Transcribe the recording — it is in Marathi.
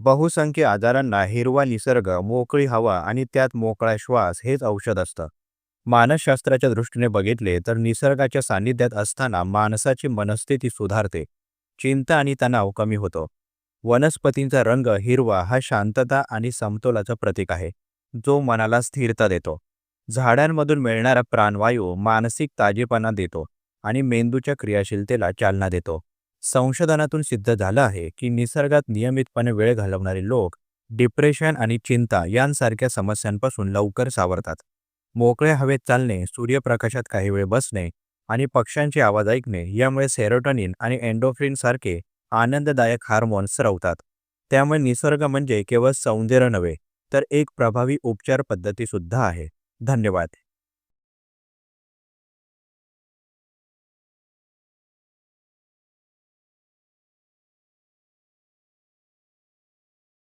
बहुसंख्य आजारांना हिरवा निसर्ग, मोकळी हवा आणि त्यात मोकळा श्वास हेच औषध असतं. मानसशास्त्राच्या दृष्टीने बघितले तर निसर्गाच्या सानिध्यात असताना माणसाची मनस्थिती सुधारते, चिंता आणि तणाव कमी होतो. वनस्पतींचा रंग हिरवा हा शांतता आणि समतोलाचं प्रतीक आहे, जो मनाला स्थिरता देतो. झाडांमधून मिळणारा प्राणवायू मानसिक ताजेपणा देतो आणि मेंदूच्या क्रियाशीलतेला चालना देतो. संशोधनातून सिद्ध झालं आहे की निसर्गात नियमितपणे वेळ घालवणारे लोक डिप्रेशन आणि चिंता यांसारख्या समस्यांपासून लवकर सावरतात. मोकळ्या हवेत चालणे, सूर्यप्रकाशात काही वेळ बसणे आणि पक्ष्यांचे आवाज ऐकणे यामुळे सेरोटोनिन आणि एंडोफ्रिन सारखे आनंददायक हार्मोन्स स्रवतात. त्यामुळे निसर्ग म्हणजे केवळ सौंदर्य नव्हे, तर एक प्रभावी उपचार पद्धती सुद्धा आहे. धन्यवाद.